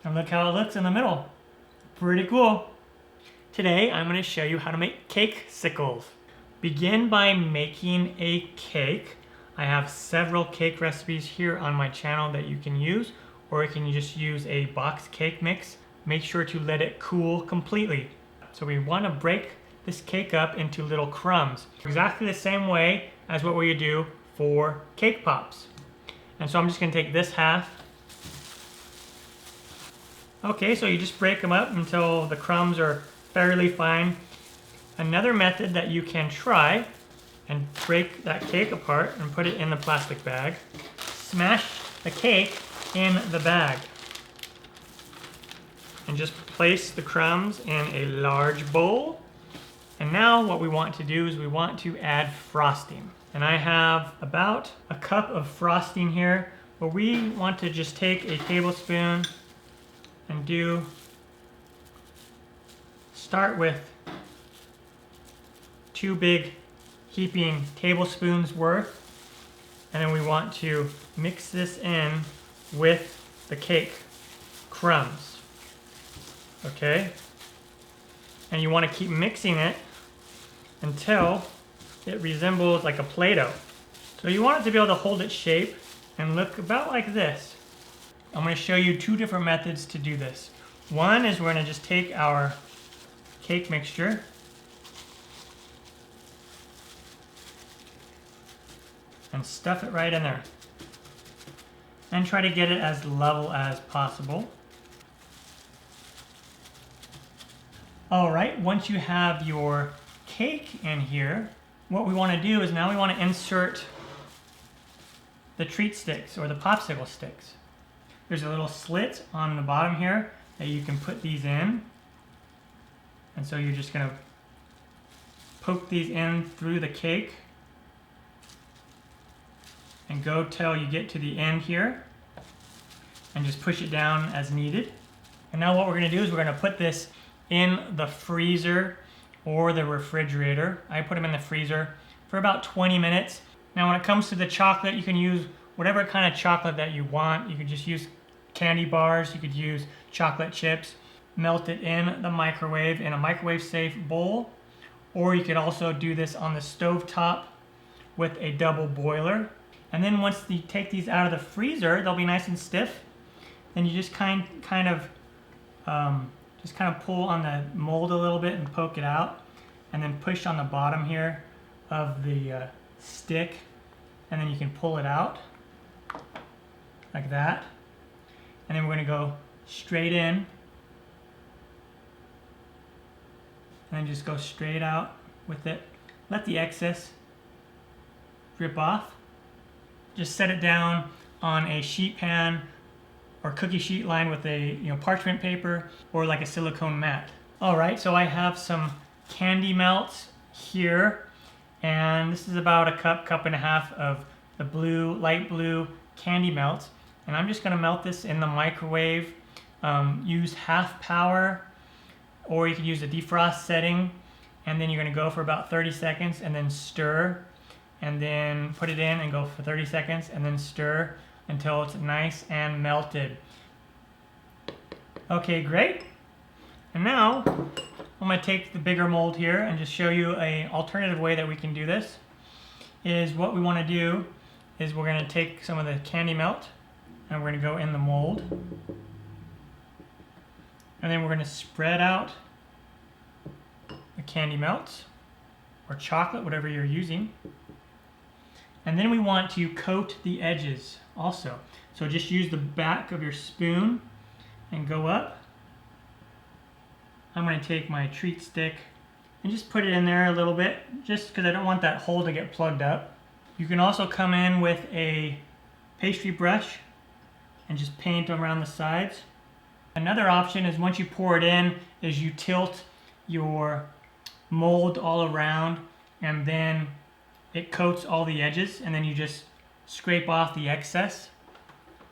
And look how it looks in the middle. Pretty cool. Today I'm going to show you how to make cakesicles. Begin by making a cake. I have several cake recipes here on my channel that you can use, or you can just use a box cake mix. Make sure to let it cool completely. So we want to break this cake up into little crumbs, exactly the same way as what we would do for cake pops. And so I'm just going to take this half. Okay, so you just break them up until the crumbs are fairly fine. Another method that you can try and break that cake apart and put it in the plastic bag. Smash the cake in the bag. And just place the crumbs in a large bowl. And now what we want to do is we want to add frosting. And I have about a cup of frosting here, but we want to just take a tablespoon and start with 2 big heaping tablespoons worth. And then we want to mix this in with the cake crumbs. Okay? And you want to keep mixing it until it resembles like a Play-Doh. So you want it to be able to hold its shape and look about like this. I'm going to show you 2 different methods to do this. One is we're going to just take our cake mixture and stuff it right in there. And try to get it as level as possible. Alright, once you have your cake in here, what we want to do is now we want to insert the treat sticks or the popsicle sticks. There's a little slit on the bottom here that you can put these in. And so you're just going to poke these in through the cake and go till you get to the end here and just push it down as needed. And now what we're going to do is we're going to put this in the freezer or the refrigerator. I put them in the freezer for about 20 minutes. Now when it comes to the chocolate, you can use whatever kind of chocolate that you want. You could just use candy bars, you could use chocolate chips, melt it in the microwave in a microwave safe bowl, or you could also do this on the stove top with a double boiler. And then once you take these out of the freezer, they'll be nice and stiff. Then you just kind of pull on the mold a little bit and poke it out, and then push on the bottom here of the stick, and then you can pull it out like that. And then we're going to go straight in and then just go straight out with it. Let the excess drip off. Just set it down on a sheet pan or cookie sheet lined with a parchment paper or like a silicone mat. Alright, so I have some candy melts here, and this is about a cup and a half of the light blue candy melts. And I'm just going to melt this in the microwave. Use half power, or you could use the defrost setting. And then you're going to go for about 30 seconds and then stir. And then put it in and go for 30 seconds and then stir until it's nice and melted. Okay, great. And now I'm going to take the bigger mold here and just show you an alternative way that we can do this. Is what we want to do is we're going to take some of the candy melt and we're going to go in the mold. And then we're going to spread out the candy melts or chocolate, whatever you're using. And then we want to coat the edges also. So just use the back of your spoon and go up. I'm going to take my treat stick and just put it in there a little bit, just because I don't want that hole to get plugged up. You can also come in with a pastry brush and just paint around the sides. Another option is once you pour it in, is you tilt your mold all around and then it coats all the edges, and then you just scrape off the excess.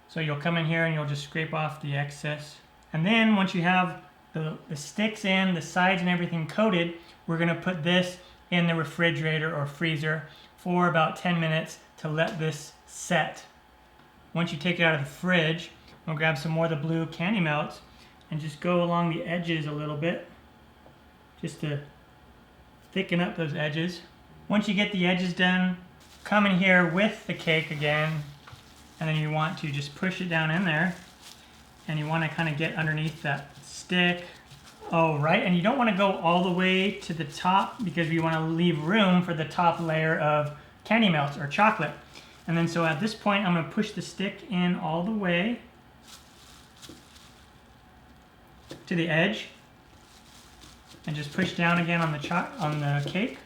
So you'll come in here and you'll just scrape off the excess. And then once you have the sticks in, the sides and everything coated, we're going to put this in the refrigerator or freezer for about 10 minutes to let this set. Once you take it out of the fridge, I'll grab some more of the blue candy melts and just go along the edges a little bit, just to thicken up those edges. Once you get the edges done, come in here with the cake again, and then you want to just push it down in there, and you want to kind of get underneath that stick. Oh, right, and you don't want to go all the way to the top because we want to leave room for the top layer of candy melts or chocolate. And then so at this point, I'm going to push the stick in all the way to the edge, and just push down again on the cake.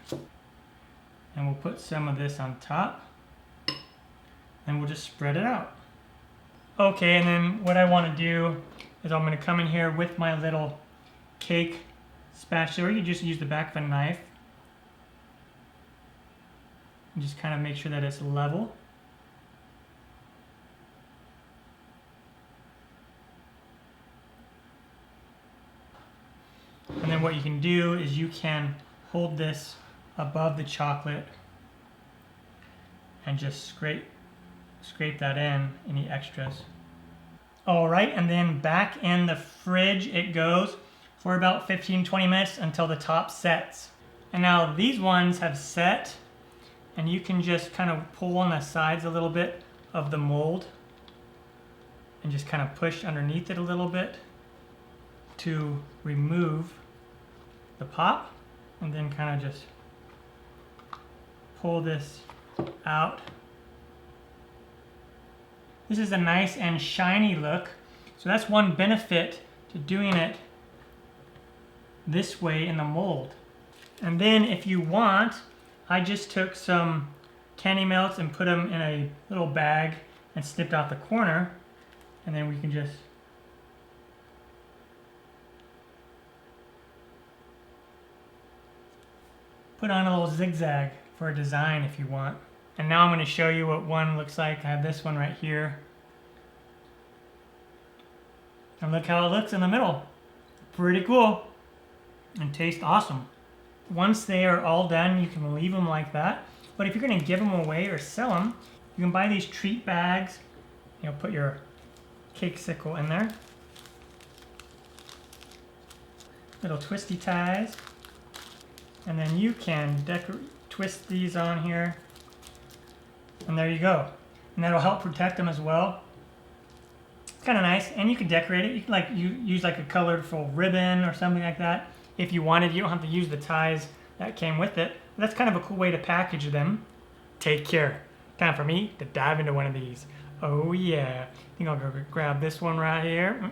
And we'll put some of this on top, and we'll just spread it out. Okay, and then what I want to do is I'm going to come in here with my little cake spatula, or you can just use the back of a knife, and just kind of make sure that it's level. And then what you can do is you can hold this above the chocolate and just scrape that in, any extras. All right, and then back in the fridge it goes for about 15-20 minutes until the top sets. And now these ones have set, and you can just kind of pull on the sides a little bit of the mold and just kind of push underneath it a little bit to remove the pop, and then kind of just pull this out. This is a nice and shiny look, so that's one benefit to doing it this way in the mold. And then if you want, I just took some candy melts and put them in a little bag and snipped out the corner, and then we can just put on a little zigzag for a design if you want. And now I'm going to show you what one looks like. I have this one right here. And look how it looks in the middle. Pretty cool. And tastes awesome. Once they are all done, you can leave them like that. But if you're going to give them away or sell them, you can buy these treat bags. You know, put your cakesicle in there. Little twisty ties. And then you can twist these on here, and there you go. And that'll help protect them as well. It's kind of nice, and you can decorate it. You can use like a colorful ribbon or something like that if you wanted. You don't have to use the ties that came with it. But that's kind of a cool way to package them. Take care. Time for me to dive into one of these. Oh yeah. I think I'll go grab this one right here.